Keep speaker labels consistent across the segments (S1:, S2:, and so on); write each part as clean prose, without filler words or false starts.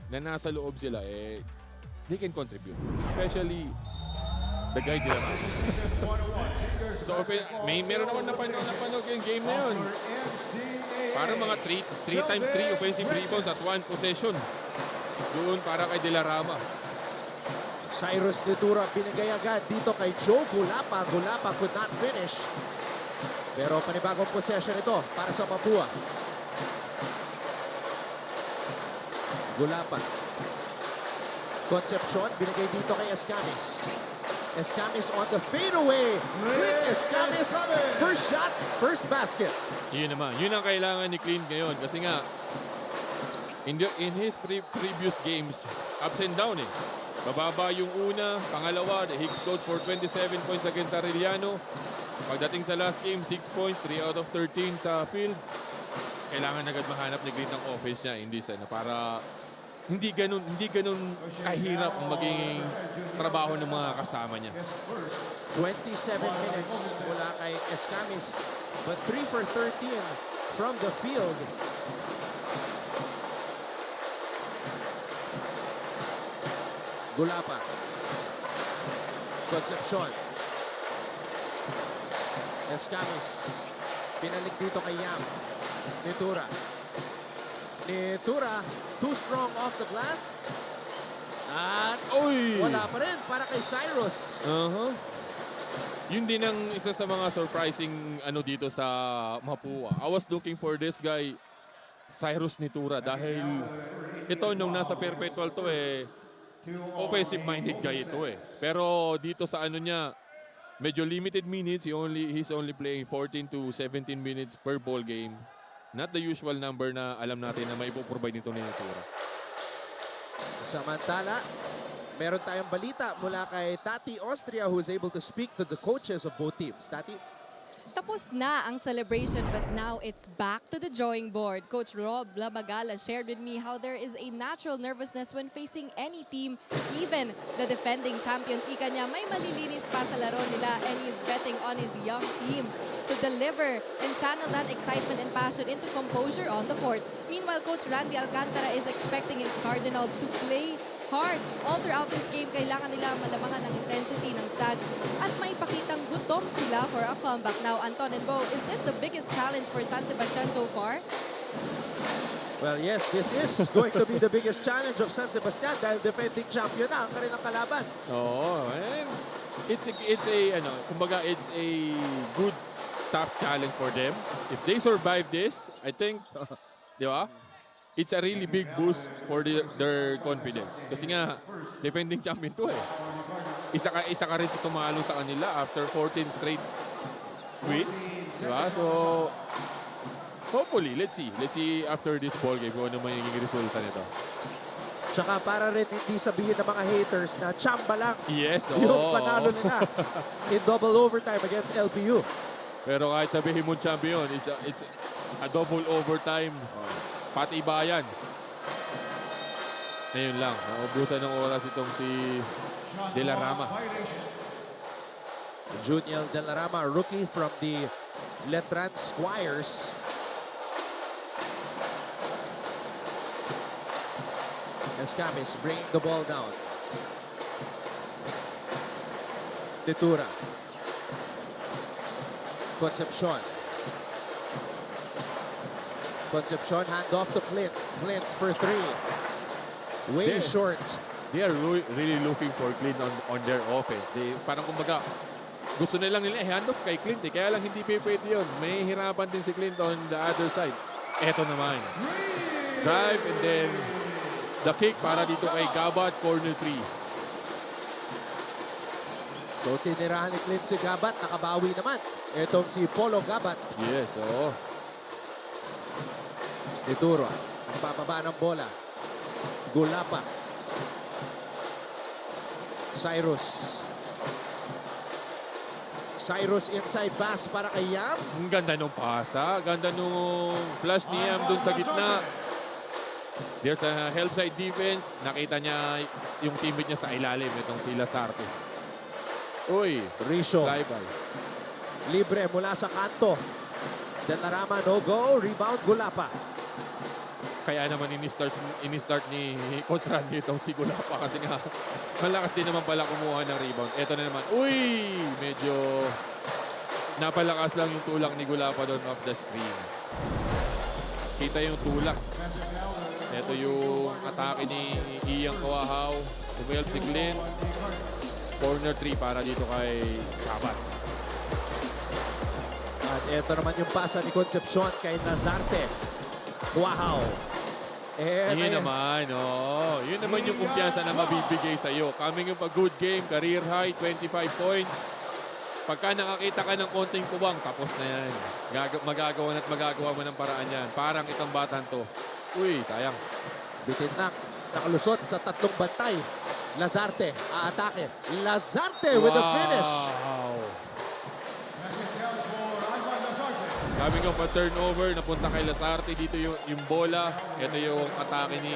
S1: na nasa loob sila, they can contribute. Especially the guy nila. So, meron naman napanood yung game na yun. Para mga 3x3 offensive rebounds at 1 possession. Doon para kay De La Rama.
S2: Cyrus Litura binigay agad dito kay Joe Gulapa. Gulapa could not finish. Pero panibagong possession ito para sa Mapua. Gulapa. Concepcion binigay dito kay Escamis. Escamis on the fadeaway. Clint Escamis, first shot, first basket.
S1: Yun naman. Yun ang kailangan ni Clint ngayon. Kasi nga, in his previous games, ups and down eh. Bababa yung una, pangalawa, the Hicks closed for 27 points against Arellano. Pagdating sa last game, 6 points, 3 out of 13 sa field. Kailangan agad mahanap ni Clint ang offense niya in this, para hindi ganun kahirap ang maging trabaho ng mga kasama niya.
S2: 27 minutes mula kay Escamis, but 3 for 13 from the field. Gulapa. Concepcion. Escamis. Pinalik dito kay Yam. Nitura. Nitura, too strong off the glass. At wala pa rin para kay Cyrus.
S1: Yun din ang isa sa mga surprising dito sa Mapua. I was looking for this guy, Cyrus Nitura, dahil ito nung nasa Perpetual to offensive-minded guy ito Pero dito sa niya, medyo limited minutes. He's only playing 14 to 17 minutes per ball game. Not the usual number na alam natin na may provide nito ni Nitura.
S2: Samantala, meron tayong balita mula kay Tati Austria who's able to speak to the coaches of both teams. Tati?
S3: Tapos na ang celebration, but now it's back to the drawing board. Coach Rob Labagala shared with me how there is a natural nervousness when facing any team, even the defending champions. Ika niya, may malilinis pa sa laro nila, and he's betting on his young team to deliver and channel that excitement and passion into composure on the court. Meanwhile, Coach Randy Alcantara is expecting his Cardinals to play hard. All throughout this game, kailangan nila malamangan ang intensity ng Stags at may pakitang gutom sila for a comeback. Now, Anton and Bo, is this the biggest challenge for San Sebastian so far?
S2: Well, yes, this is going to be the biggest challenge of San Sebastian dahil defending champion na ang kanilang kalaban.
S1: And it's a good tough challenge for them. If they survive this, I think, di ba? It's a really big boost for their confidence. Kasi nga, defending champion to Isa ka rin sa tumalo sa kanila after 14 straight wins. Diba? So, hopefully, let's see after this ball game kung ano magiging resulta nito.
S2: Tsaka para rin hindi sabihin ng mga haters na chamba lang
S1: Yes,
S2: yung panalo nila in double overtime against LPU.
S1: Pero kahit sabihin mo champion, it's a double overtime. Patibayan. Ngayon lang, naubusan ng oras itong si De La Rama.
S2: Junior De La Rama, rookie from the Letran Squires. Escamis bringing the ball down. Titura. Concepcion. Concepcion, hand off to Clint. Clint for 3. Way short.
S1: They are really looking for Clint on their offense. Parang kumbaga, gusto nilang hand off kay Clint. Kaya lang hindi pwede yun. May hirapan din si Clint on the other side. Eto naman. Drive and then the kick para dito kay Gabat, corner 3.
S2: So tinirahan ni Clint si Gabat. Nakabawi naman. Etong si Polo Gabat.
S1: Yes, oo.
S2: Ituro, nagbababa ng bola. Gulapa. Cyrus. Cyrus inside pass para kay Yam.
S1: Ang ganda nung pasa. Ganda nung flash ni Yam dun sa gitna. There's a help side defense. Nakita niya yung teammate niya sa ilalim. Itong si Lasarte. Uy,
S2: Risho.
S1: flyby.
S2: Libre mula sa kanto. De La Rama no go. Rebound Gulapa.
S1: Kaya naman ini-start ni Coach Randy itong si Gulapa kasi nga malakas din naman pala kumuha ng rebound. Ito na naman. Uy! Medyo napalakas lang yung tulak ni Gulapa doon off the screen. Kita yung tulak. Ito yung atake ni Iyang Kawahaw. Tumayal si Glenn. Corner 3 para dito kay Kabat.
S2: At ito naman yung pasa ni Concepcion kay Nazarte. Wow!
S1: Yun naman, oh. Yun naman yung kumpiyansa na mabibigay sa'yo. Coming up a good game, career high, 25 points. Pagka nakakita ka ng konting kubang, tapos na yan. Magagawa at magagawa mo ng paraan yan. Parang itong batan to. Uy, sayang.
S2: Bitin na. Nakalusot sa tatlong bantay. Lazarte, aatake. Lazarte with the finish.
S1: Wow. Coming up a turnover, napunta kay Lazarte. Dito yung bola. Ito yung atake ni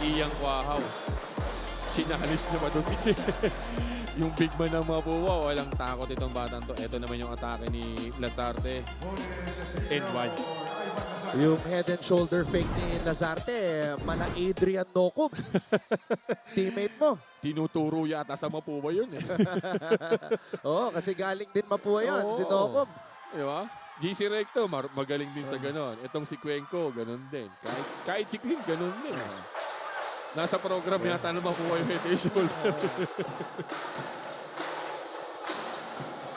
S1: Iyang Kawahaw. Sinahalis niya ba doon si yung big man ng Mapua. Walang takot itong batang to. Ito naman yung atake ni Lazarte. And one.
S2: Yung head and shoulder fake ni Lazarte, mala Adrian Nocum. Teammate mo.
S1: Tinuturo yata sa Mapua yun eh.
S2: Oo, kasi galing din Mapua yun, si Nocum.
S1: Di ba? GC Recto, magaling din sa ganon. Itong si Cuenco, ganon din. Kahit si Clint, ganon din. Nasa program yata na makuha yung head and shoulder.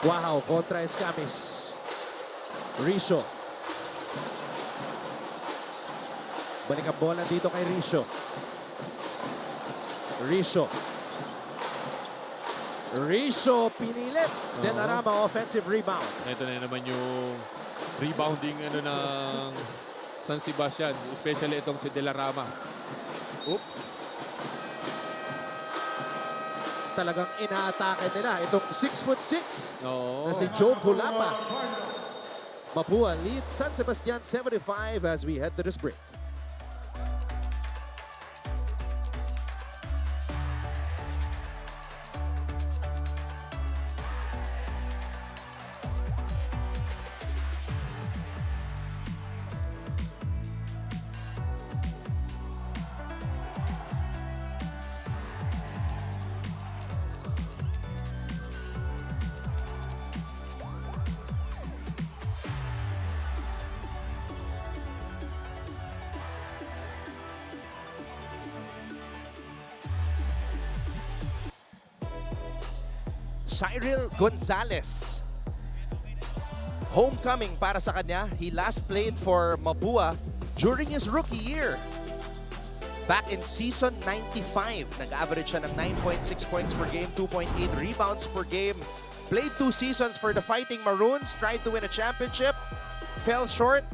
S2: Wow, kontra Escamis. Risho. Balik ang bola dito kay Risho. Risho pinilit. Denarama offensive rebound.
S1: Ito na naman yung rebounding ng San Sebastian. Especially itong si Delarama. Oops.
S2: Talagang inaatake nila. Itong 6'6"
S1: Oo.
S2: na si Joe Gulapa. Mapua leads San Sebastian 75 as we head to this break. Cyril Gonzalez. Homecoming para sa kanya. He last played for Mapua during his rookie year. Back in season 95, nag-average siya ng 9.6 points per game, 2.8 rebounds per game. Played 2 seasons for the Fighting Maroons, tried to win a championship, fell short.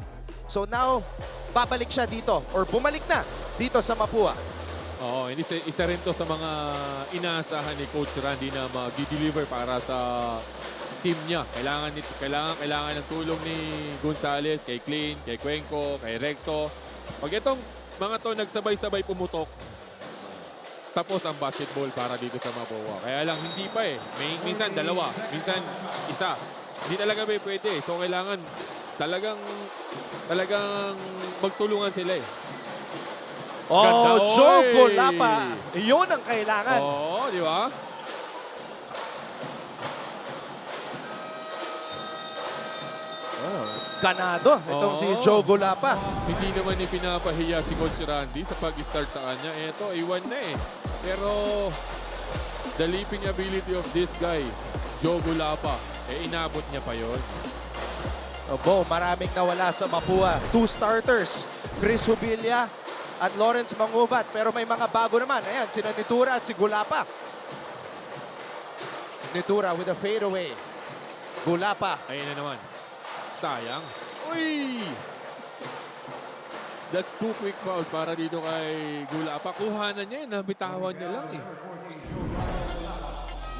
S2: So now, babalik siya dito or bumalik na dito sa Mapua.
S1: Oo, isa rin to sa mga inaasahan ni Coach Randy na mag-deliver para sa team niya. Kailangan ng tulong ni Gonzalez, kay Clint, kay Cuenco, kay Recto. Pag itong mga to nagsabay-sabay pumutok, tapos ang basketball para dito sa Mapua. Kaya lang hindi pa eh. Minsan dalawa, minsan isa. Hindi talaga pwede. So kailangan talagang magtulungan sila eh.
S2: Oh,
S1: Ganda.
S2: Joe
S1: Oy!
S2: Gulapa. Iyon ang kailangan.
S1: Oo, di ba?
S2: Ganado itong si
S1: Oo.
S2: Joe Gulapa.
S1: Hindi naman ni pinapahiya si Coach Randy sa pag-start sa kanya. Eto, iwan na eh. Pero the leaping ability of this guy, Joe Gulapa, inabot niya pa yon.
S2: Obo, maraming nawala sa Mapua. 2 starters, Chris Hubilia at Lawrence Mangubat. Pero may mga bago naman. Ayan, sina Nitura at si Gulapa. Nitura with a fadeaway. Gulapa.
S1: Ayun na naman. Sayang. Uy! That's 2 quick fouls para dito kay Gulapa. Kuhanan niya yun. Nabitawan niya lang eh.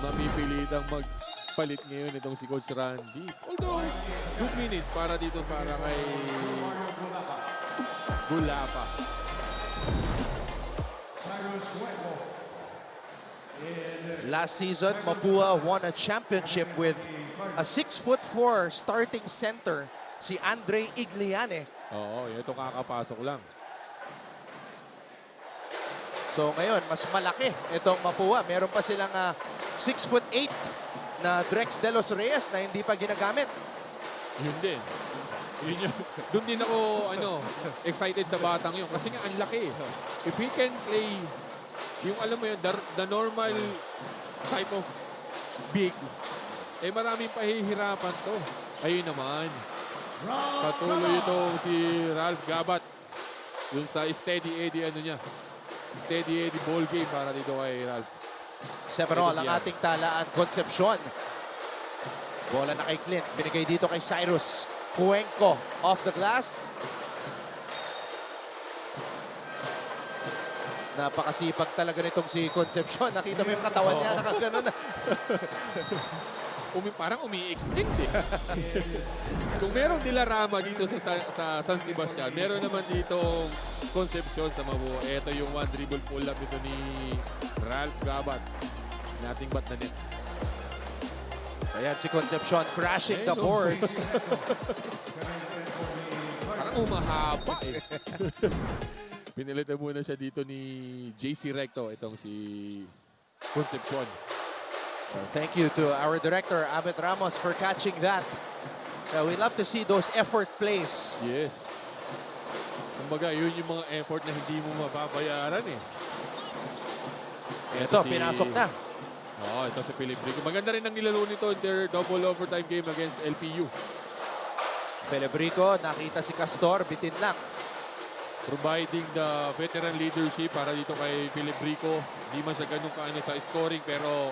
S1: Mapipilitang magpalit ngayon itong si Coach Randy. Although, good minutes para dito para kay Gulapa.
S2: Last season, Mapua won a championship with a 6'4" starting center, si Andre Igliane.
S1: Oo, ito kakapasok lang.
S2: So ngayon, mas malaki itong Mapua. Meron pa silang 6'8" na Drex De Los Reyes na hindi pa ginagamit.
S1: Yun din. Doon din ako excited sa batang yun. Kasi nga ang laki. If he can play yung alam mo yun, the normal type of big, maraming pahihirapan to. Ayun naman. Patuloy ito si Ralph Gabat. Yung sa steady Eddie niya. Steady Eddie ball game para dito kay Ralph.
S2: 7-all ang ating talaan. Concepcion. Bola na kay Clint. Binigay dito kay Cyrus. Cuenco off the glass. Napakasipag talaga nitong si Concepcion. Nakita mo yung katawan niya. Nakagano na.
S1: Parang umi-extend eh. Kung meron Dilarama dito sa San Sebastian, meron naman dito Concepcion sa Mapua. Ito yung one dribble pull-up nito ni Ralph Gabat. Nating bat na net.
S2: Ayan si Concepcion crashing the boards.
S1: Parang umahaba eh. Pinilitan muna siya dito ni JC Recto. Itong si Concepcion.
S2: Well, thank you to our director, Abet Ramos, for catching that. We love to see those effort plays.
S1: Yes. Kumbaga, yun yung mga effort na hindi mo mababayaran eh.
S2: Ito, pinasok na.
S1: Ito si Philip Rico. Maganda rin ang nilaro nito in their double overtime game against LPU.
S2: Felebrico, nakita si Castor, bitin lang.
S1: Providing the veteran leadership para dito kay Philip Rico. Hindi man siya ganun kaano sa scoring pero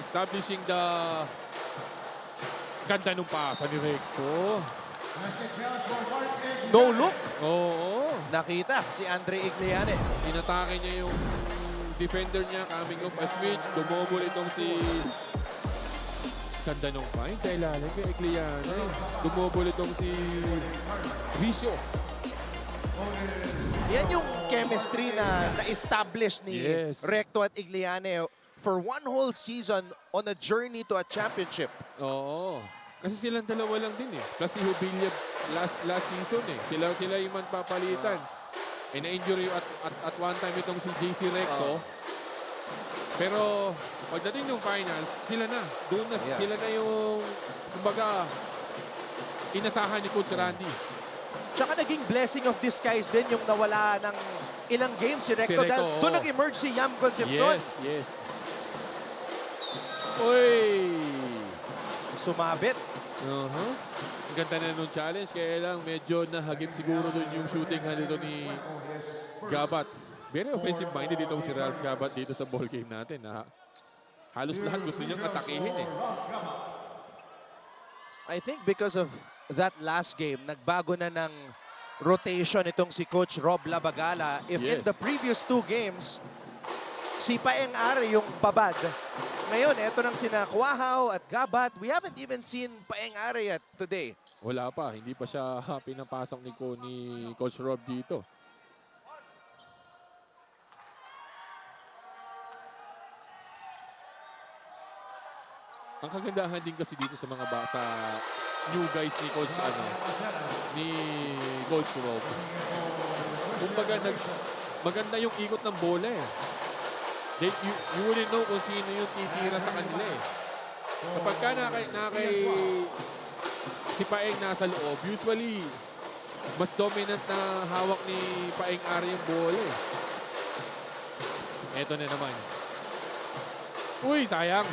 S1: establishing the ganda nung pasa ni Recto.
S2: No look.
S1: Oo.
S2: Nakita si Andre Igliane.
S1: Inatake niya yung defender niya coming off a switch. Dumobol itong si ganda nung fine sa ilalim kay Igliane. Dumobol itong si Ricio.
S2: Yan yung chemistry na na-establish ni Recto at Igliane for one whole season on a journey to a championship.
S1: Oo. Kasi silang dalawa lang din eh. Plus si Hubilia last season eh. Sila yung magpapalitan. Na-injury at one time itong si JC Recto. Pero pagdating ng finals, sila na. Doon na sila na yung kumbaga inasahan ni Coach Randy.
S2: Tsaka naging blessing of disguise din yung nawala ng ilang games si Recto. Doon nag-emerge si Yam Concepcion.
S1: Yes. Uy!
S2: Sumabit.
S1: Ang ganda na nung challenge. Kaya lang medyo nahagip siguro doon yung shooting dito ni Gabat. Very offensive-minded dito si Ralph Gabat dito sa ball game natin. Halos lahat gusto niyang atakihin eh.
S2: I think because of that last game, nagbago na ng rotation itong si Coach Rob Labagala. If in the previous two games, si Paeng Are yung babad. Ngayon, eto nang sina Kuahaw at Gabat. We haven't even seen Paeng Are yet today.
S1: Wala pa. Hindi pa siya pinapasok ni Coach Rob dito. Ang kagandahan din kasi dito sa mga sa new guys ni Coach Rob. Kumbaga maganda yung ikot ng bola eh. You wouldn't know kung sino yung titira sa kanila eh. Kapag ka si Paeng nasa loob, usually mas dominant na hawak ni Paeng Are yung bola eh. Eto na naman. Uy, sayang.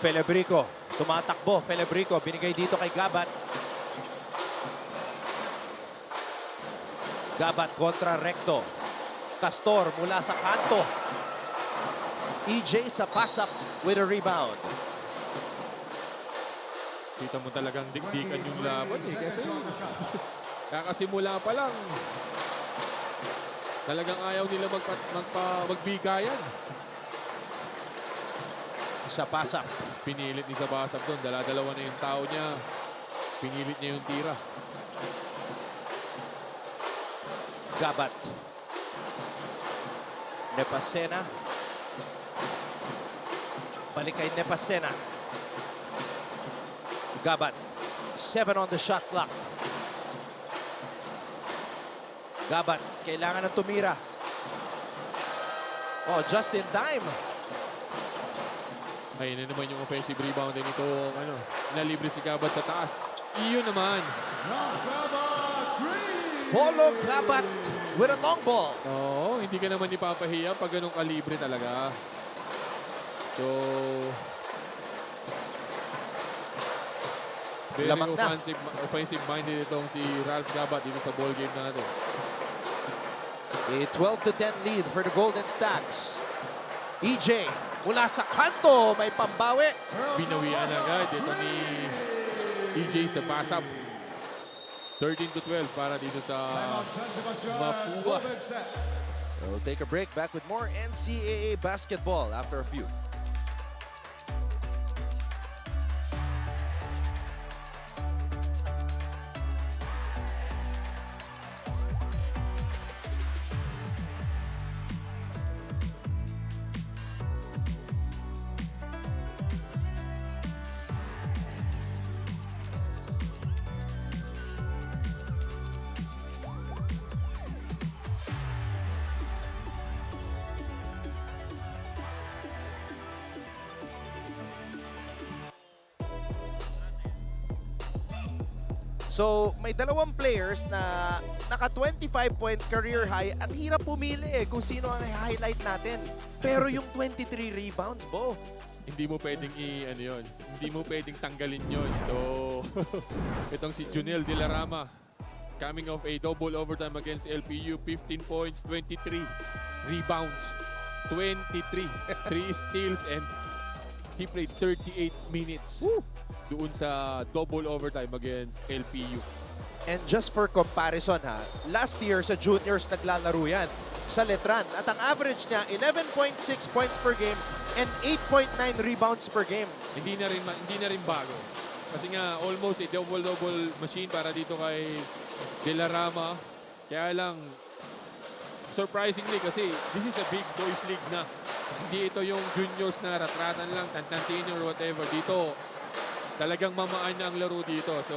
S2: Felebrico, tumatakbo. Felebrico, binigay dito kay Gabat. Gabat kontra Recto. Castor mula sa kanto. EJ sa pass-up with a rebound.
S1: Kita mo talagang digdikan yung laban eh. Kasi kakasimula pa lang. Talagang ayaw nila magbigayan.
S2: Sa pass-up.
S1: Pinilit ni Sabasab doon. Dala-dalawa na yung tao niya. Pinilit niya yung tira.
S2: Gabat. Nepasena. Balik kay Nepasena. Gabat. 7 on the shot clock. Gabat. Kailangan ng tumira. Oh, just in time.
S1: Ayun na naman yung offensive rebound din ito. Nalibre si Gabat sa taas. Iyon naman.
S2: Polo Gabat with a long ball.
S1: Oo, hindi ka naman ipapahiya pag ganong kalibre talaga. So, very
S2: Lamang na.
S1: offensive-minded itong si Ralph Gabat dito sa ball game natin.
S2: A 12-10 lead for the Golden Stacks. EJ mula sa kanto, may pambawi.
S1: Binawian agad ito ni EJ sa pass-up. 13-12 para dito sa Mapua.
S2: We'll take a break. Back with more NCAA basketball after a few. So, may dalawang players na naka 25 points career high. Ang hirap pumili kung sino ang highlight natin. Pero yung 23 rebounds, Bo.
S1: Hindi mo pwedeng hindi mo pwedeng tanggalin yon. So, itong si Junel De La Rama, coming off a double overtime against LPU, 15 points, 23 rebounds, 23, 3 steals, and he played 38 minutes.
S2: Woo!
S1: Doon sa double overtime against LPU.
S2: And just for comparison last year sa juniors naglalaro yan sa Letran. At ang average niya, 11.6 points per game and 8.9 rebounds per game.
S1: Hindi na rin bago. Kasi nga almost a double-double machine para dito kay De La Rama. Kaya lang surprisingly kasi this is a big boys league na. Hindi ito yung juniors na ratratan lang, tantantino or whatever. Dito talagang mamaan na ang laro dito. So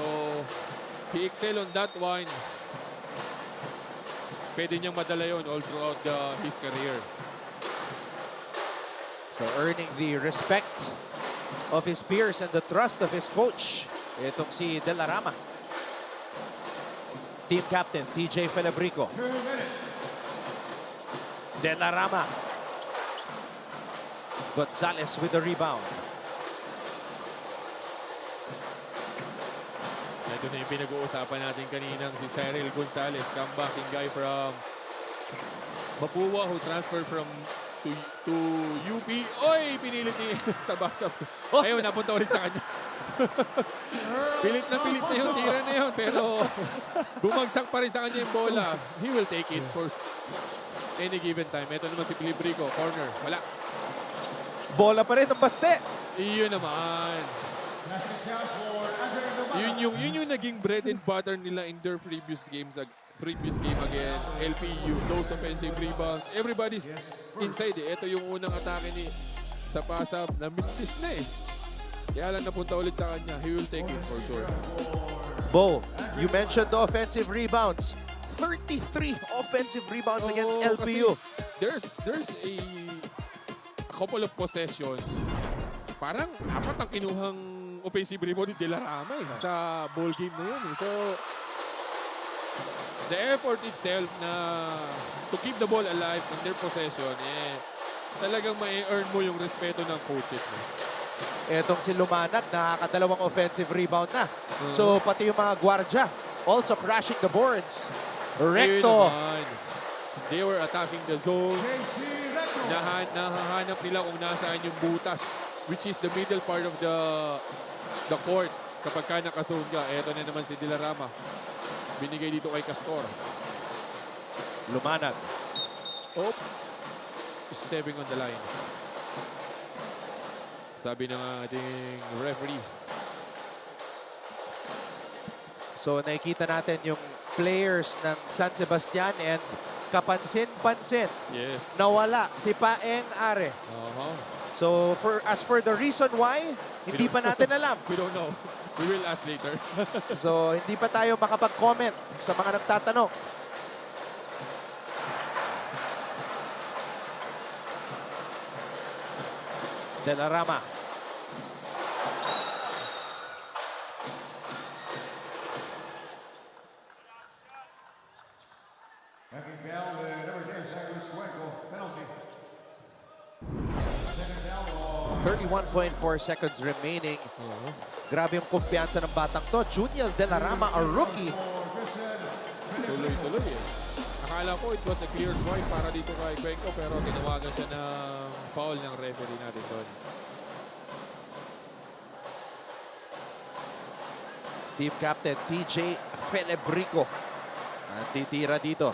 S1: he excel on that one. Pwede niyang madala yun all throughout his career.
S2: So earning the respect of his peers and the trust of his coach. Itong si De La Rama. Team captain, TJ Felebrico. De La Rama. Gonzalez with the rebound.
S1: Ito na yung pinag-uusapan natin kaninang si Cyril Gonzalez, comebacking guy from Mapua who transferred from to UP. Oy, pinilit ni sa basap. Ayun, napunta ulit sa kanya. pilit na yung tira na yun, pero bumagsak pa rin sa kanya yung bola. He will take it for any given time. Ito naman si Filibrico, corner. Wala.
S2: Bola pa rin ang baste.
S1: Iyon naman. Yun yung naging bread and butter nila in their previous game against LPU. Those offensive rebounds. Everybody's inside Ito yung unang atake ni sa pass-up na mintis na Kaya lang napunta ulit sa kanya. He will take it for sure.
S2: Bo, you mentioned the offensive rebounds. 33 offensive rebounds against LPU.
S1: There's a couple of possessions. Parang apat ang kinuhang offensive rebound ni De La Rama sa ball game na yun. So, the effort itself na to keep the ball alive in their possession, talagang ma-earn mo yung respeto ng coaches mo.
S2: Etong si Lumanag, nakakadalawang offensive rebound na. So, pati yung mga gwardya, also crashing the boards. Recto.
S1: They were attacking the zone. Nahahanap nila kung nasaan yung butas, which is the middle part of the court. Kapag ka nakazone ka, eto na naman si De La Rama. Binigay dito kay Castor.
S2: Lumanag.
S1: Oh, stepping on the line. Sabi ng ating referee.
S2: So nakikita natin yung players ng San Sebastian and kapansin-pansin.
S1: Yes.
S2: Nawala si Paeng Are. So as for the reason why, hindi pa natin alam.
S1: We don't know. We will ask later.
S2: So hindi pa tayo makapag-comment sa mga nagtatanong. De La Rama.
S4: Having foul, number 10, Cyrus Cuenco, penalty. Second foul on
S2: 31.4 seconds remaining. Grabe yung kumpiyansa ng batang to. Junior De La Rama, a rookie.
S1: Tuloy-tuloy eh. Akala ko it was a clear swipe para dito kay Cuenco pero tinawagan siya ng foul ng referee natin doon.
S2: Team captain TJ Felebrico. Ang titira dito.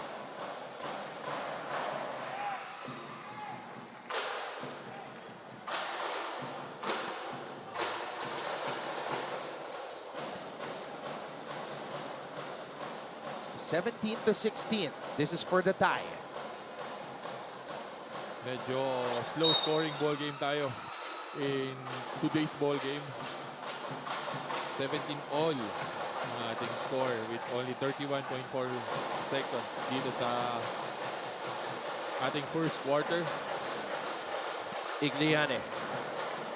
S2: (17-16). This is for the tie.
S1: Medyo slow scoring ball game tayo in today's ball game. 17 all ang ating score with only 31.4 seconds dito sa ating first quarter.
S2: Igliane.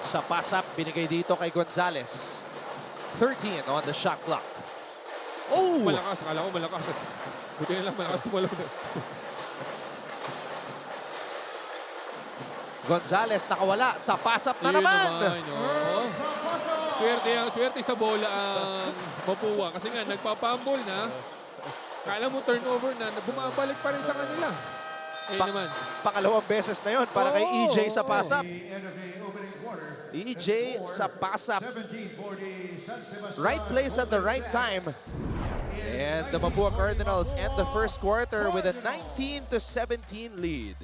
S2: Sa pass-up, binigay dito kay Gonzalez. 13 on the shot clock. Oh!
S1: Malakas, akala ko malakas. Buti na lang malakas tumalaw na.
S2: Gonzalez nakawala sa pass-up na
S1: Yun
S2: naman.
S1: oh. Swerte sa bola ang Mapua kasi nga nagpapambol na. Kala mo turnover na, bumabalik pa rin sa kanila. Naman.
S2: Pangalawang beses na yon para kay EJ sa pass-up.
S4: the end of the opening quarter.
S2: EJ sa pass-up.
S4: 17 for the San Sebastian.
S2: Right place at the right time. And the Mapua Cardinals end the first quarter with a 19-17 lead.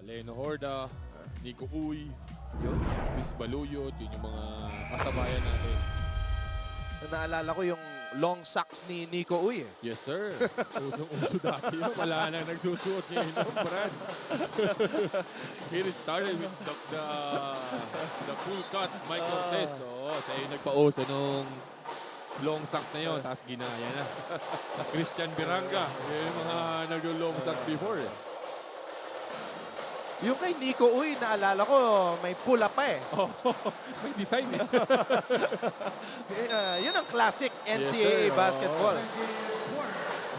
S1: Leno Horda, Nico Uy, Chris Baluyot, yun yung mga kasabayan natin.
S2: Naalala ko yung long socks ni Nico Uy.
S1: Yes, sir. Usong-uso dati yun. Wala na nagsusuot ngayon ng Brad. It started with the full cut, Mike Cortez. Oo, siya yung nagpauso nung long socks na yun. Tapos ginaya na. Christian Biranga. Yun yung mga nag-long socks before.
S2: Yung kay Nico Uy, naalala ko, may pull-up pa eh.
S1: Oh, may design eh.
S2: Yun ang classic
S1: Yes,
S2: NCAA
S1: sir.
S2: basketball.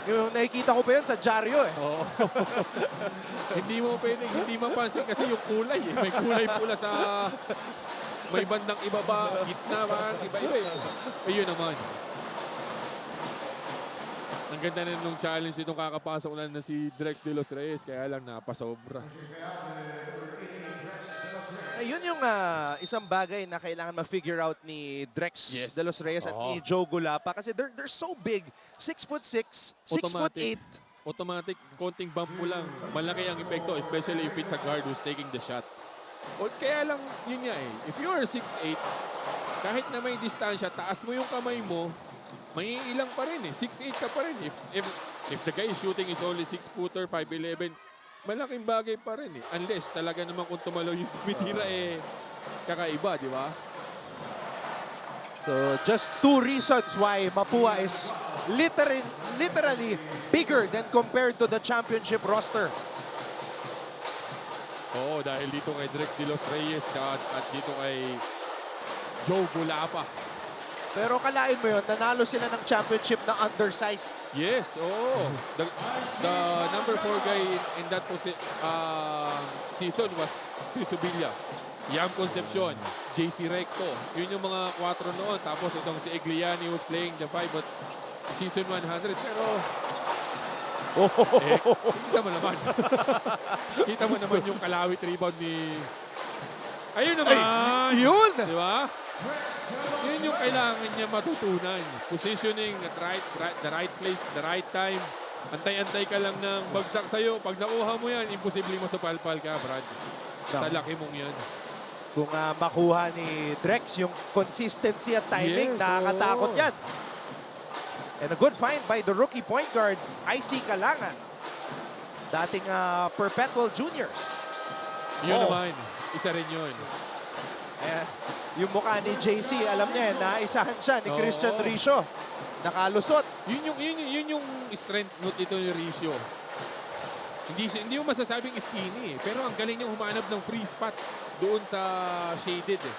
S2: Yung nakikita ko pa yun sa dyaryo eh.
S1: Oo. Hindi mo pwedeng hindi mapansin kasi yung kulay eh. May kulay pula sa may bandang ibaba, gitna, man, iba-iba eh. Ayun naman. Ang ganda na nung challenge itong kakapasok lang na si Drex de los Reyes, kaya lang napasobra.
S2: Yun yung isang bagay na kailangan ma-figure out ni Drex
S1: Yes.
S2: de los Reyes at
S1: Oo.
S2: ni Joe Gulapa kasi they're so big. 6'6", 6'8".
S1: Automatic, konting bump mo lang. Malaki ang epekto, especially if it's a guard who's taking the shot. O, kaya lang, yun nga eh. If you are 6'8", kahit na may distansya, taas mo yung kamay mo, may ilang pa rin eh. 6'8 ka pa rin. If the guy shooting is only 6-footer, 5'11", malaking bagay pa rin eh. Unless talaga naman kung tumalaw yung tumitira eh, kakaiba, di ba?
S2: So just two reasons why Mapua is literally bigger than compared to the championship roster.
S1: Oo, dahil dito kay Drex de los Reyes at dito kay Joe Gulapa.
S2: Pero kalain mo yun, nanalo sila ng championship na undersized.
S1: Yes, oo. The number 4 guy in that season was Chris Ubilla, Yam Concepcion, JC Recto. Yun yung mga 4 noon. Tapos itong si Egliani was playing the 5 but season 100. Pero kita mo naman. Kita mo naman yung kalawit rebound ni... Ayun naman!
S2: Yun!
S1: Di ba? Yun yung kailangan niya matutunan. Positioning at the right place, the right time. Antay-antay ka lang ng bagsak sa'yo. Pag nakuha mo yan, imposible mo sa palpal ka, Brad. Sa laki mong yan.
S2: Kung makuha ni Drex yung consistency at timing,
S1: Yes,
S2: nakakatakot
S1: oo.
S2: yan. And a good find by the rookie point guard, IC Kalangan. Dating Perpetual Juniors.
S1: Yun
S2: Oh.
S1: naman. Isa rin yun.
S2: Ayan. Yung mukha ni JC, alam niya, naisahan siya ni
S1: Oo.
S2: Christian Ricio. Nakalusot.
S1: Yun yung strength nito ni Ricio. Hindi mo masasabing skinny eh. Pero ang galing niyang humanap ng free spot doon sa shaded eh.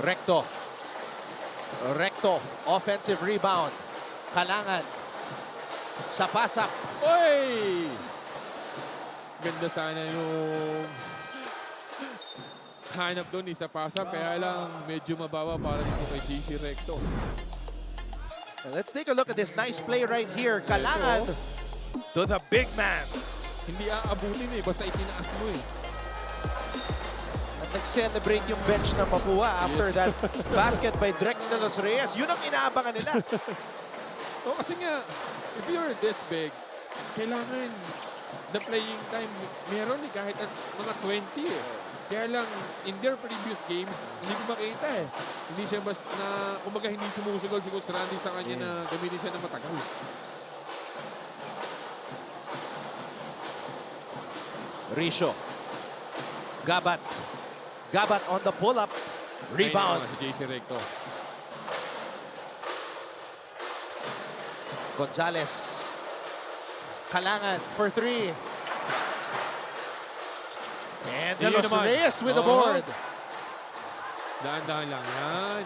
S2: Recto. Recto. Offensive rebound. Kalangan. Sa pasak.
S1: Oy! Ganda sana yung hanap doon isa pasa. Kaya lang medyo mababa para dito kay JC Recto.
S2: Let's take a look at this nice play right here. Kalangan to the big man.
S1: Hindi aabunin eh. Basta itinaas mo eh.
S2: At nag-celebrate yung bench ng Mapua after
S1: Yes.
S2: that basket by Drex de los Reyes. Yun ang inaabangan nila.
S1: Kasi nga, if you're this big, kailangan the playing time, meron eh, kahit at mga 20 eh. Kaya lang, in their previous games, hindi ko makita eh. Hindi siya basta na, kumbaga hindi sumusugal si Coach Randy sa kanya na gamitin siya na matagal.
S2: Risho. Gabat. Gabat on the pull-up. Rebound.
S1: Ayun naman, si JC Recto.
S2: Gonzalez. Kalangan for three. And De
S1: Yun
S2: Los
S1: naman.
S2: Reyes with the
S1: Oo.
S2: board.
S1: Daan-daan lang yan.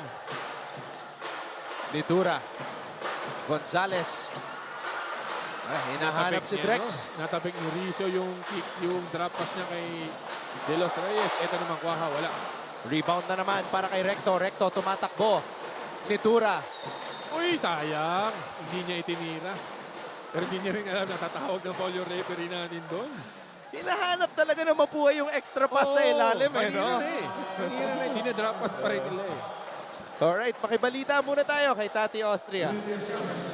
S2: Litura. Gonzalez. Hinahanap si
S1: niya,
S2: Drex.
S1: no? Natabik ni Rizzo yung kick, yung drop pass niya kay De Los Reyes. Ito naman, Kwaha, wala.
S2: Rebound na naman para kay Recto. Recto tumatakbo. Litura.
S1: Uy, sayang. Hindi niya itinira. Pero hindi niya rin alam na tatawag ng foul yung referee natin doon.
S2: Hinahanap talaga na mapuha yung extra pass sa ilalim.
S1: Kanina na eh. Kanina na, hindi na drop pass pa rin nila eh.
S2: Alright, pakibalita muna tayo kay Tati Austria.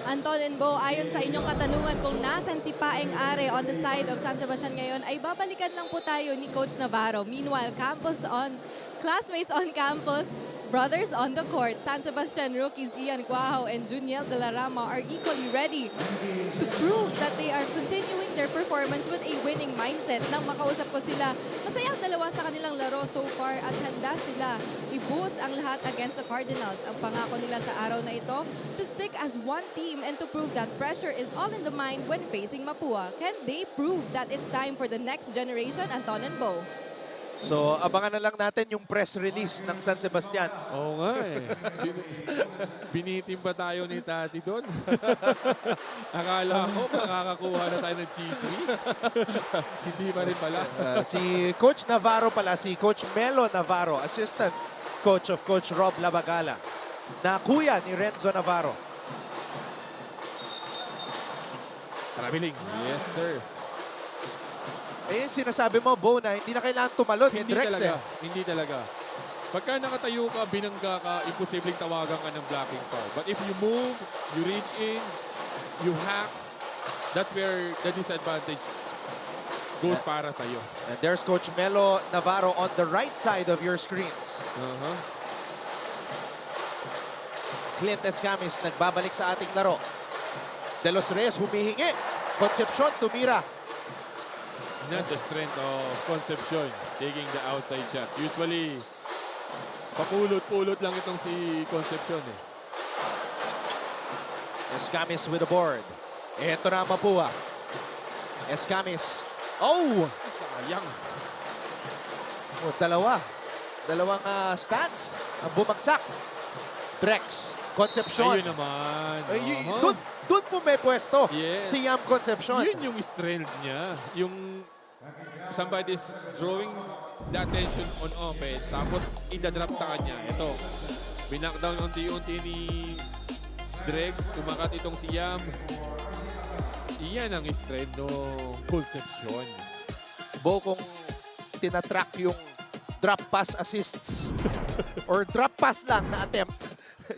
S3: Anton and Bo, ayon sa inyong katanungan kung nasan si Paeng Are on the side of San Sebastian ngayon, ay babalikan lang po tayo ni Coach Navarro. Meanwhile, classmates on campus, brothers on the court. San Sebastian rookies Ian Cuajo and Juniel de la Rama are equally ready to prove that they are continuing their performance with a winning mindset. Nang makausap ko sila, masaya ang dalawa sa kanilang laro so far at handa sila i-boost ang lahat against the Cardinals. Ang pangako nila sa araw na ito, to stick as one team and to prove that pressure is all in the mind when facing Mapua. Can they prove that it's time for the next generation, Anton and Bo?
S2: So, abangan na lang natin yung press release ng San Sebastian.
S1: Oo nga eh. Binitim pa tayo ni Tati doon. Akala ko makakakuha na tayo ng cheese whiz. Hindi pa rin pala.
S2: Si Coach Navarro pala, si Coach Melo Navarro, assistant coach of Coach Rob Labagala, na kuya ni Renzo Navarro.
S1: Traveling. Yes, sir.
S2: Ayun, sinasabi mo, Bo, na hindi na kailangan tumalon ni
S1: Hindi
S2: Drex.
S1: talaga. Hindi talaga. Pagka nakatayo ka, binangga ka, imposibleng tawagan ka ng blocking foul. But if you move, you reach in, you hack, that's where the disadvantage goes para sa'yo.
S2: And there's Coach Melo Navarro on the right side of your screens. Clint Escamis nagbabalik sa ating laro. De Los Reyes humihingi. Concepcion tumira.
S1: Not the strength of Concepcion taking the outside shot. Usually, papulot-pulot lang itong si Concepcion eh.
S2: Escamis with the board. Ito na Mapua. Escamis. Oh!
S1: Sayang.
S2: Oh, dalawang stance ang bumagsak. Drex. Concepcion.
S1: Ayun naman.
S2: Doon po may pwesto.
S1: Yes.
S2: Si Yam Concepcion.
S1: Yun yung strength niya. Yung somebody's drawing the attention on offense, tapos itadrop sa kanya. Ito, binakdown unti-unti ni Drex, kumakat itong si Yam. Iyan ang strength ng Concepcion.
S2: Bo, kung tinatrack yung drop pass assists or drop pass lang na attempt,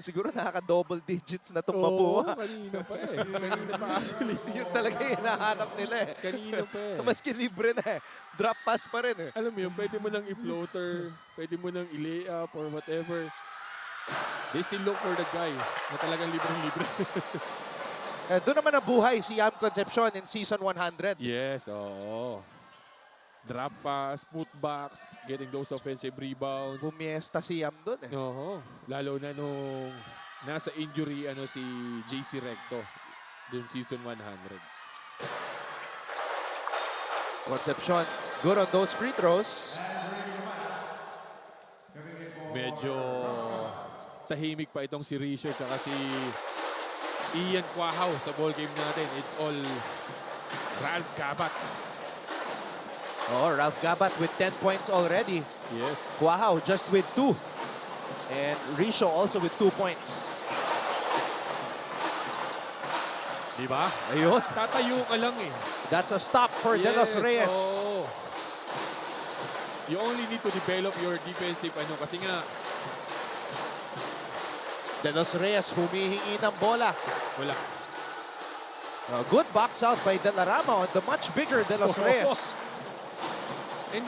S2: siguro nakaka-double digits na itong Mapua.
S1: Kanina pa eh. Kanina pa actually.
S2: Yun talaga yung hinahanap nila eh.
S1: Kanina pa eh.
S2: Maski libre na eh. Drop pass pa rin eh.
S1: Alam mo yun, pwede mo nang i-floater, pwede mo nang i-lay up or whatever. They still look for the guy na talagang libreng-libre.
S2: Doon naman nabuhay si Yam Concepcion in season 100.
S1: Yes, oo. Drop pass, putbacks, getting those offensive rebounds.
S2: Bumiesta si Yam doon eh.
S1: Oo. Lalo na nung nasa injury si JC Recto dun season 100.
S2: Concepcion, good on those free throws.
S1: Medyo tahimik pa itong si Richo at si Ian Quahaw sa ball game natin. It's all Ralph Gabat.
S2: Oh, Ralph Gabat with 10 points already.
S1: Yes.
S2: Quahaw just with 2. And Richo also with 2 points.
S1: Diba?
S2: Ayun.
S1: Tatayo ka lang eh.
S2: That's a stop for De Los Reyes.
S1: Oh. You only need to develop your defensive kasi nga
S2: De Los Reyes humihingi ng bola.
S1: wala.
S2: A good box out by De La Rama on the much bigger De Los Reyes.
S1: And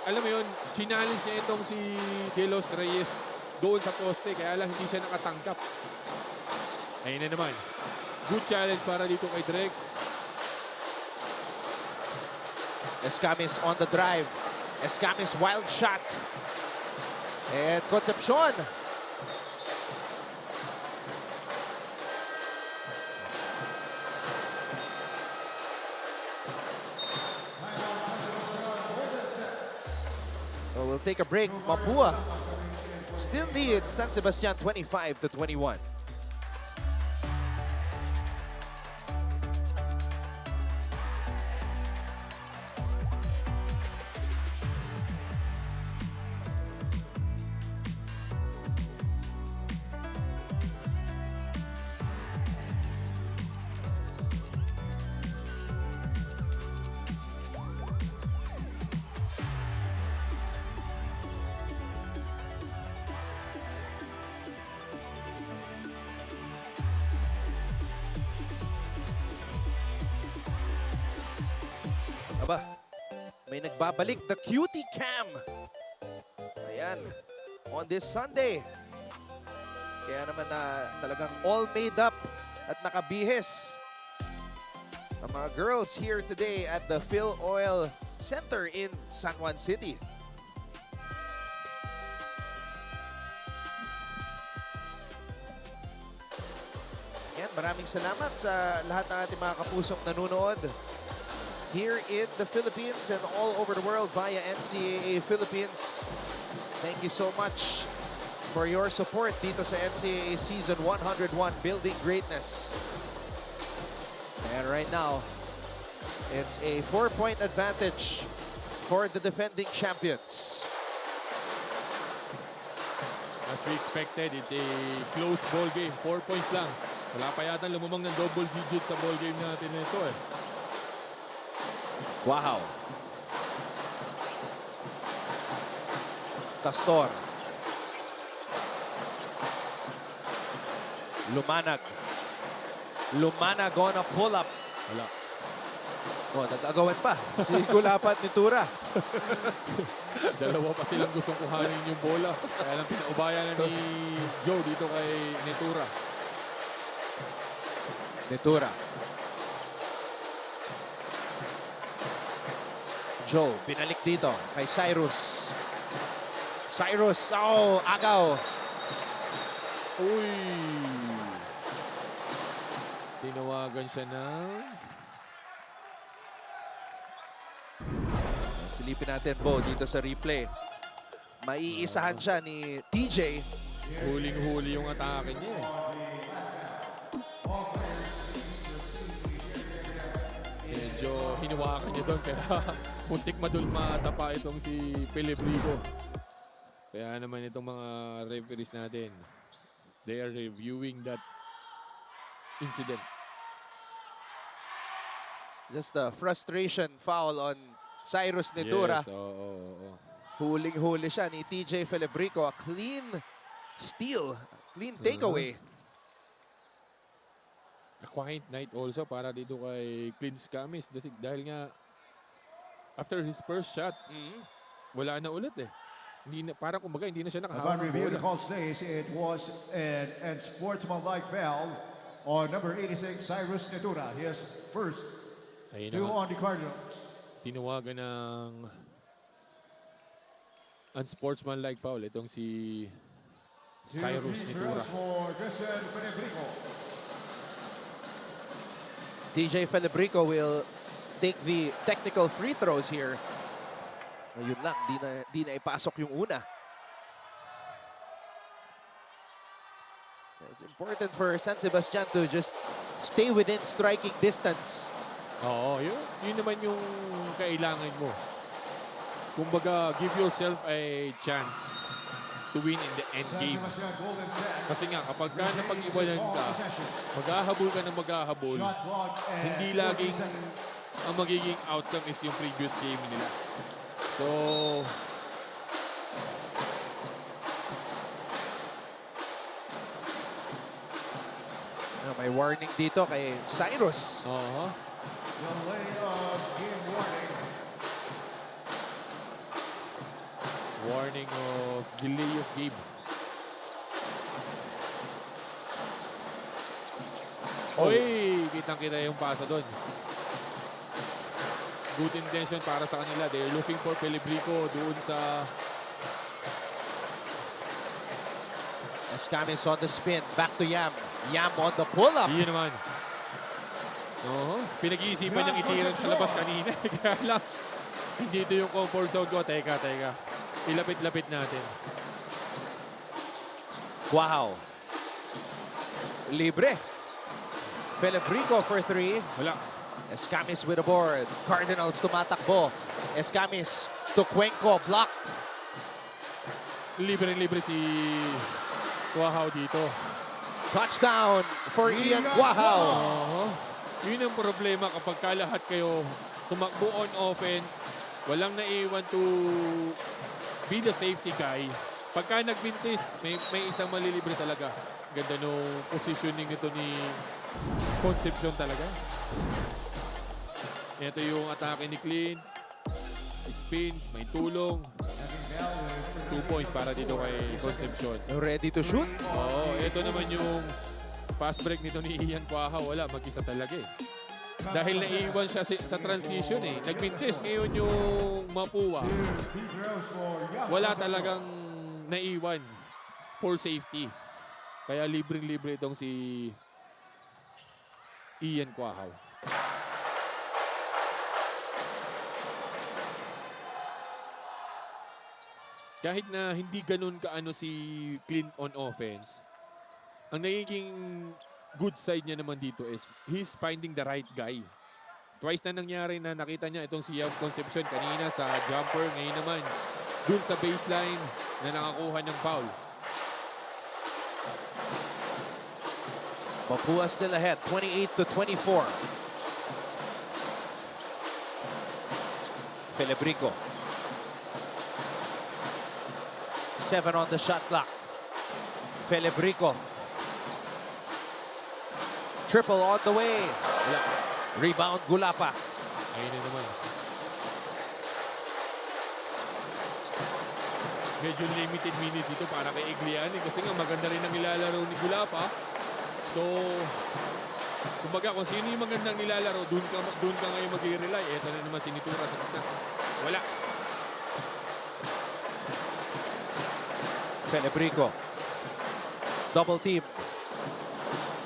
S1: alam mo yun, challenge niya itong si De Los Reyes doon sa poste kaya lang hindi siya nakatangkap. Ayun na naman. Good challenge para dito kay Drex.
S2: Escamis on the drive. Escamis wild shot. And Concepcion. So we'll take a break. Mapua still leads San Sebastian 25-21. Aba, may nagbabalik, the cutie cam. Ayan, on this Sunday. Kaya naman na talagang all made up at nakabihis ang mga girls here today at the Phil Oil Center in San Juan City. Ayan, maraming salamat sa lahat ng ating mga kapusok nanonood here in the Philippines and all over the world via NCAA Philippines. Thank you so much for your support dito sa NCAA Season 101, Building Greatness. And right now, it's a 4-point advantage for the defending champions.
S1: As we expected, it's a close ball game. 4 points lang. Wala pa yata lumamang ng double digits sa ball game natin nito eh.
S2: Wow. Castor. Lumanag. Lumanag on a pull-up.
S1: Wala.
S2: Oh, nag-agawan pa. Si Gulapat ni Tura.
S1: Dalawa pa silang gustong kuhanin yung bola. Kaya lang pinaubayan na ni Joe dito kay Netura.
S2: Netura. Joe, binalik dito kay Cyrus. Cyrus, oh, agaw.
S1: Uy! Tinawagan siya ng...
S2: Silipin natin, Bo, dito sa replay. Maiisahan siya ni TJ.
S1: Huling-huli yung atake niya eh. Medyo hinawakan niya doon kaya muntik madapa itong si Pelebrico. Kaya naman itong mga referees natin, they are reviewing that incident.
S2: Just a frustration foul on Cyrus Netura.
S1: Yes, oo.
S2: Huling-huli siya ni TJ Felebrico. A clean steal, clean takeaway.
S1: A quiet night also para dito kay Clint Scamis dahil nga after his first shot, wala na ulit eh. Hindi na, parang kumbaga hindi na siya
S4: Upon
S1: nakahawak ng
S4: review,
S1: bola.
S4: the call states it was an unsportsmanlike foul on number 86, Cyrus Netura. His first
S1: Ayun
S4: two
S1: na nga,
S4: on the Cardinals.
S1: tinawagan ng unsportsmanlike foul itong si Cyrus Netura.
S4: For Christian Federico.
S2: TJ Felebrico will take the technical free throws here. Ayun lang, di na ipasok yung una. It's important for San Sebastian to just stay within striking distance.
S1: Oo, yun naman yung kailangan mo. Kumbaga, give yourself a chance to win in the end
S4: San
S1: game.
S4: Sebastian Golden Sets.
S1: Kasi nga, kapag ka napag-iwanan ka, maghahabol ka ng maghahabol,
S4: Shot clock and
S1: hindi
S4: 14
S1: laging
S4: seconds.
S1: ang magiging outcome is yung previous game nila. So,
S2: May warning dito kay Cyrus.
S4: Delay of game warning.
S1: Warning of delay of game. Oy, kitang-kita yung pasa doon. Good intention para sa kanila. They're looking for Pelebrico doon sa...
S2: Escamis on the spin. Back to Yam. Yam on the pull-up.
S1: Iyon naman. Pinag-iisipan niyang itiran sa labas kanina. Kaya lang, hindi ito yung comfort zone ko. Teka. Ilapit-lapit natin.
S2: Wow. Libre. Pelebrico for 3.
S1: Wala.
S2: Escamis with a board. Cardinals tumatakbo. Escamis to Cuenco. Blocked.
S1: Libre si Cuajao dito.
S2: Touchdown for Ian Cuajao.
S1: Yun ang problema kapag lahat kayo tumakbo on offense, walang naiwan to be the safety guy. Pagka nagbintis, may isang malilibre talaga. Ganda no positioning nito ni Concepcion talaga. Ito yung atake ni Clint. Spin, may tulong. 2 points para dito kay Concepcion.
S2: Ready to shoot?
S1: Ito naman yung fast break nito ni Ian Cuajao. Wala, mag-isa talaga eh. Dahil naiwan siya sa transition eh. Nagmintis ngayon yung Mapua. Wala talagang naiwan for safety. Kaya libreng-libre itong si Ian Cuajao. Kahit na hindi ganun kaano si Clint on offense, ang nagiging good side niya naman dito is he's finding the right guy. Twice na nangyari na nakita niya itong si Yam Concepcion kanina sa jumper, ngayon naman dun sa baseline na nakakuha ng foul.
S2: Mapua still ahead, 28-24. Pelebrico. 7 on the shot clock. Pelebrico. Triple on the way. Rebound Gulapa.
S1: Ayun na naman. Medyo limited minutes ito para kay Iglian kasi nga maganda rin ang nilalaro ni Gulapa. So, kumbaga kung sino yung magandang nilalaro, doon ka ngayon mag-i-rely. Ito na naman sinitura sa gitna. Wala.
S2: Pelebrico. Double team.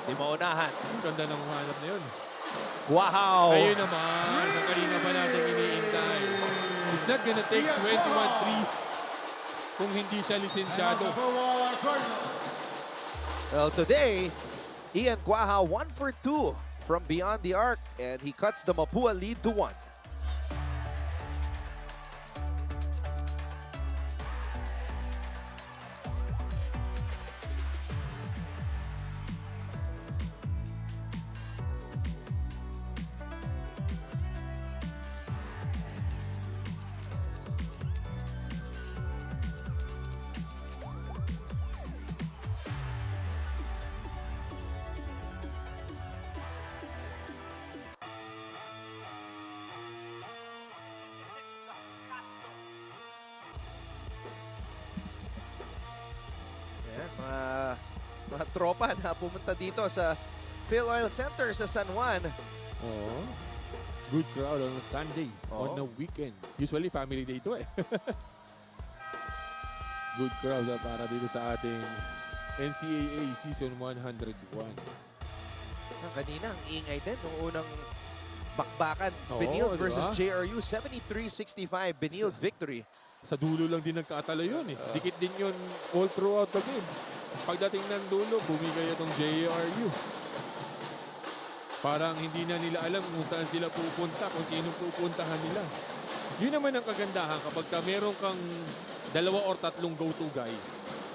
S2: Di maunahan.
S1: Ganda ng hanap na yun.
S2: Wow.
S1: Ayun naman, ang kanina pa natin iniintay. He's not gonna take 21 threes kung hindi siya lisensyado.
S2: Well, today, Ian Cuajao 1 for 2 from beyond the arc, and he cuts the Mapua lead to 1. Mga tropa na pumunta dito sa Phil Oil Center sa San Juan.
S1: Oo. Good crowd on a Sunday, on a weekend. Usually family day ito eh. Good crowd para dito sa ating NCAA Season 101.
S2: Kanina, ang ingay din nung unang bakbakan.
S1: Oo,
S2: Benilde
S1: di
S2: versus
S1: ba?
S2: JRU, 73-65. Benilde victory.
S1: Sa dulo lang din nagkatalo yun eh. Dikit din yun all throughout the game. Pagdating ng dulo, bumigay itong JRU. Parang hindi na nila alam kung saan sila pupunta, kung sino pupuntahan nila. Yun naman ang kagandahan kapag meron kang 2 or 3 go-to guy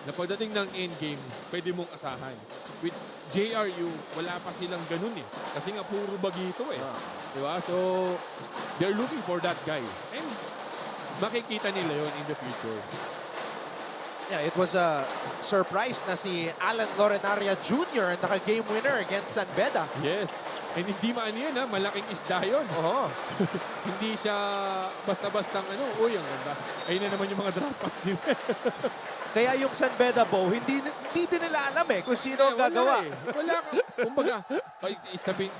S1: na pagdating ng endgame, pwede mong asahan. With JRU, wala pa silang ganun eh. Kasi nga puro bagito eh. Diba? So, they're looking for that guy. And makikita nila yon in the future.
S2: Yeah, it was a surprise na si Alan Lorenaria Jr. ang naka-game winner against San Beda.
S1: Yes. And hindi maano yan ha, malaking isda yun.
S2: Oo.
S1: Hindi siya basta-bastang uy, ang ganda. Ayun na naman yung mga drop pass nila.
S2: Kaya yung San Beda Bow, hindi din nila alam kung sino ang gagawa.
S1: Wala ka. Kumbaga, ay, istapin.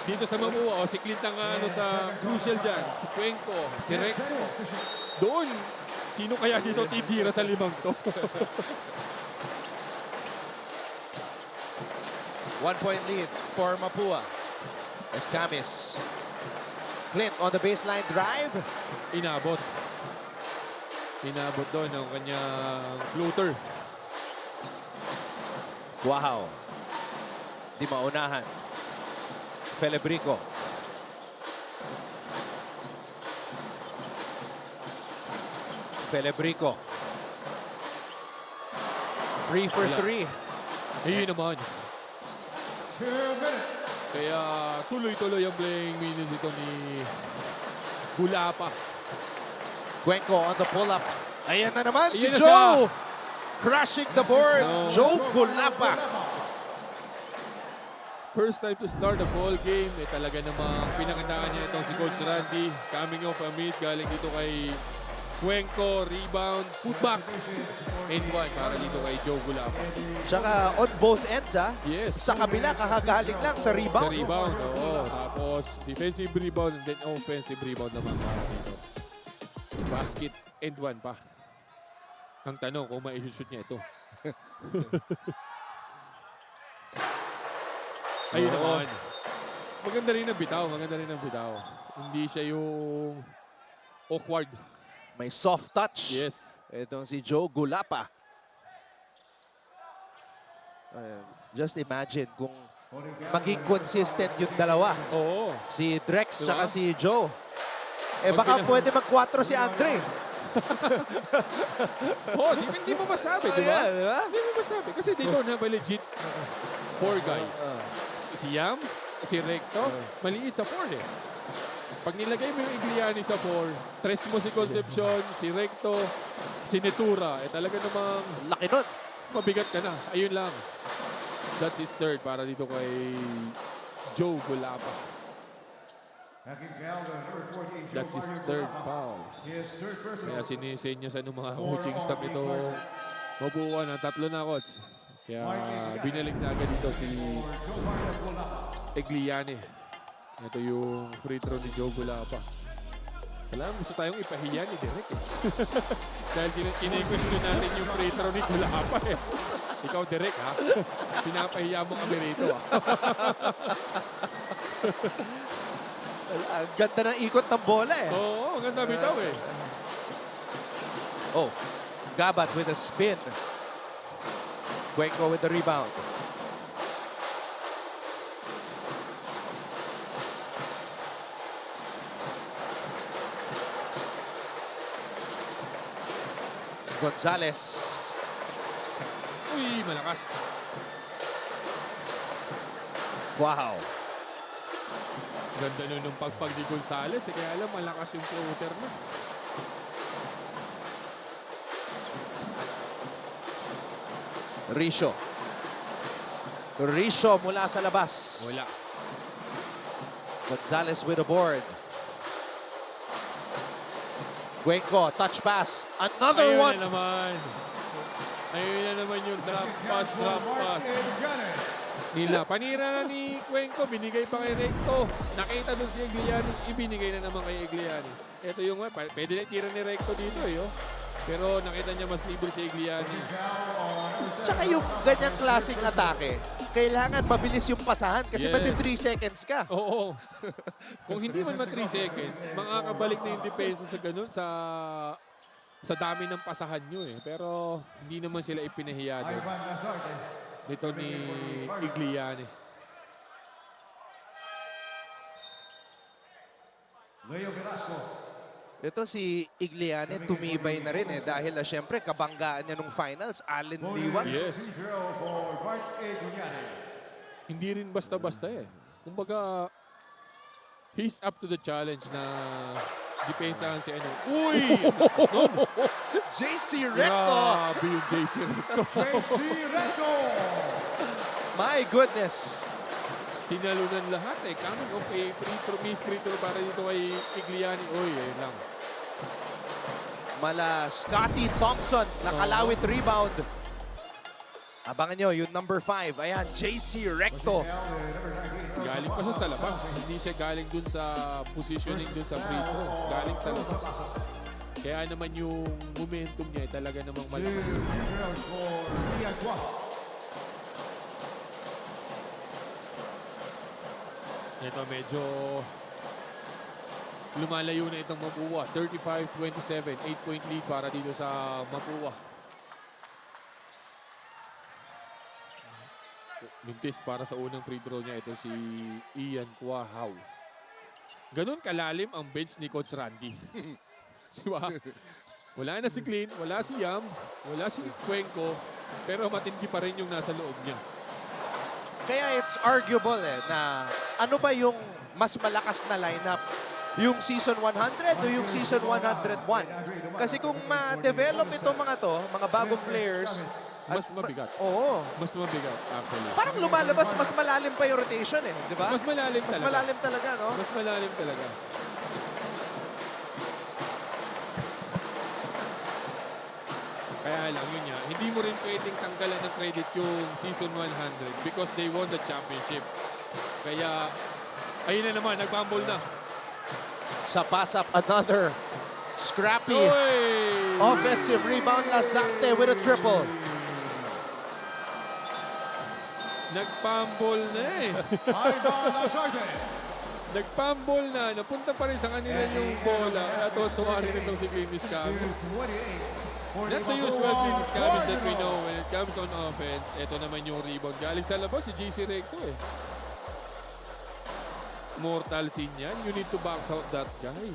S1: Dito sa Mamua, si Clint ang sa crucial dyan. Si Cuenco, si Recto. Doon, sino kaya dito titira sa 5 to?
S2: 1-point lead for Mapua. Escamis. Clint on the baseline drive.
S1: Inabot. Inabot doon ang kanyang floater.
S2: Wow. Di maunahan. Felebrico. Felebrico. 3 for
S1: Wala.
S2: 3.
S1: Ayun naman.
S4: 2 minutes.
S1: Kaya tuloy-tuloy ang playing minutes ito ni Gulapa.
S2: Cuenco on the pull-up. Ayan na naman si
S1: Ayan na
S2: Joe. Crushing the boards.
S1: No.
S2: Joe Gulapa.
S1: First time to start the ball game. Talaga namang pinakandaan niya itong si Coach Randy. Coming off a miss galing dito kay Cuenco. Rebound. Putback. And 1 para dito kay Joe Gulapa.
S2: Tsaka on both ends
S1: Yes.
S2: Sa kabila, kakagaling lang sa rebound.
S1: Sa rebound. Oo. Tapos defensive rebound and then offensive rebound naman para dito. Basket and 1 pa. Ang tanong kung mai-shoot niya ito. Ayun naman. Maganda rin ang bitaw. Maganda rin ang bitaw. Hindi siya yung awkward.
S2: May soft touch.
S1: Yes.
S2: Itong si Joe Gulapa. Just imagine kung maging consistent yung dalawa.
S1: Oo.
S2: Si Drex
S1: Diba?
S2: tsaka si Joe.
S1: Pag
S2: Baka
S1: pinag-
S2: pwede mag-4 si Andre.
S1: Oh, hindi mo masabi, di ba?
S2: Yeah, diba?
S1: Hindi mo masabi. Kasi they don't have a legit 4 guy. Si Yam, si Recto, maliit sa 4 eh. Pag nilagay mo yung Igliani sa 4, tres mo si Concepcion, si Recto, si Netura, talaga namang
S2: Laki nun.
S1: mabigat ka na. Ayun lang. That's his third para dito kay Joe Gulapa. That's his third foul.
S4: His third personal.
S1: Kaya sinisenya sa mga coaching staff ito. Mabukuan ng 3 na coach. Kaya binalik na agad dito si Egliani. Ito yung free throw ni Joe Gulapa. Alam, gusto tayong ipahiya ni Derek eh. Dahil kine-question natin yung free throw ni Gulapa eh. Ikaw Derek ha? Pinapahiya mo kami rito ha?
S2: Ang ganda ng ikot ng bola eh.
S1: Oo, maganda bitaw eh.
S2: Oh, Gabat with a spin. Cuenco with the rebound. Gonzalez.
S1: Uy, malakas.
S2: Wow.
S1: Ganda nun nung pagpag ni Gonzales. Kaya alam, malakas yung floater na.
S2: Risho. Risho mula sa labas.
S1: Wala.
S2: Gonzalez with a board. Cuenco, touch pass. Another
S1: Ayun
S2: one.
S1: na naman. Ayun na naman yung drop pass, drop pass. Nila. Panira na ni Cuenco, binigay pa kay Recto. Nakita dun si Egliani, ibinigay na naman kay Egliani. Ito yung, pwede na tira ni Recto dito eh. Oh. Pero nakita niya mas libre si Egliani.
S2: Tsaka yung ganyang klaseng atake, Kailangan mabilis yung pasahan kasi
S1: Yes.
S2: pati 3 seconds ka.
S1: Oo. Kung hindi man 3 seconds, makakabalik na yung depensa sa ganun sa dami ng pasahan nyo eh. Pero hindi naman sila ipinahiya doon.
S4: Ivan Lazarte.
S1: Dito ni Igliani.
S4: Leo Velasco.
S2: Ito si Igliani, tumibay na rin eh. Dahil syempre, kabanggaan niya nung finals. Allen Liwan.
S1: Yes.
S4: Free throw for Mark A. Giuliani.
S1: Hindi rin basta-basta eh. Kumbaga, he's up to the challenge na depensahan si ano. Uy! Ang lakas nun.
S2: JC Recto.
S1: Grabe yung JC Recto.
S4: JC Reto.
S2: My goodness.
S1: Tinalunan lahat eh. Coming off a free throw para dito kay Igliani. Uy, ayun lang.
S2: Mala Scotty Thompson, nakalawit rebound. Abangan nyo, yung number 5. Ayan, JC Recto.
S1: Galing pa siya sa labas. Hindi siya galing dun sa positioning dun sa free throw. Galing sa labas. Kaya naman yung momentum niya ay talaga namang malakas.
S4: Free throws for Ian Guo.
S1: Ito medyo lumalayo na itong Mapua. 35-27. 8-point lead para dito sa Mapua. Mintis para sa unang free throw niya. Ito si Ian Kuahaw. Ganun kalalim ang bench ni Coach Randy. Diba? Wala na si Clint, wala si Yam, wala si Cuenco, pero matindi pa rin yung nasa loob niya.
S2: Kaya it's arguable eh, na ano ba yung mas malakas na lineup? Yung season 100 o yung season 101? Kasi kung ma-develop itong mga to, mga bagong players,
S1: Mas mabigat.
S2: Oo.
S1: Mas mabigat, actually.
S2: Parang lumalabas, mas malalim pa yung rotation eh, di ba?
S1: Mas malalim
S2: Mas
S1: talaga.
S2: malalim talaga, no?
S1: Mas malalim talaga. Kaya lang, yun nga, hindi mo rin pwedeng tanggalan ng credit yung season 100 because they won the championship. Kaya, ayun na naman, nag-fumble na.
S2: Sa pass up, another scrappy
S1: Oy!
S2: offensive rebound. Lazarte with a triple.
S1: Nag-fumble na eh.
S4: Ivan Lazarte.
S1: Nag-fumble na. Napunta pa rin sa kanila yung bola. Kaya tuwa rin itong si Clinis Camis.
S4: 28 for
S1: Not the
S4: Mapua
S1: usual Clinis Camis that we
S4: Cardinals.
S1: know when it comes on offense. Ito naman yung rebound. Galing sa labas si JC Recto eh. Mortal scene yan. You need to box out that guy.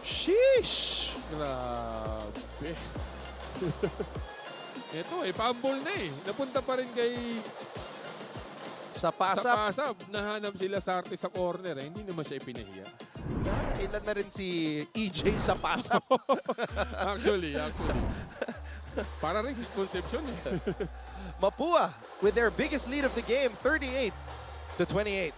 S2: Sheesh!
S1: Grabe. Ito eh, fumble na eh. Napunta pa rin kay
S2: Sa pass
S1: sa
S2: up,
S1: pasab. Nahanap sila Sarte sa corner eh. Hindi naman siya ipinahiya.
S2: ilan na rin si EJ sa pass up.
S1: Actually. Para rin si Concepcion eh.
S2: Mapua with their biggest lead of the game, 38-28.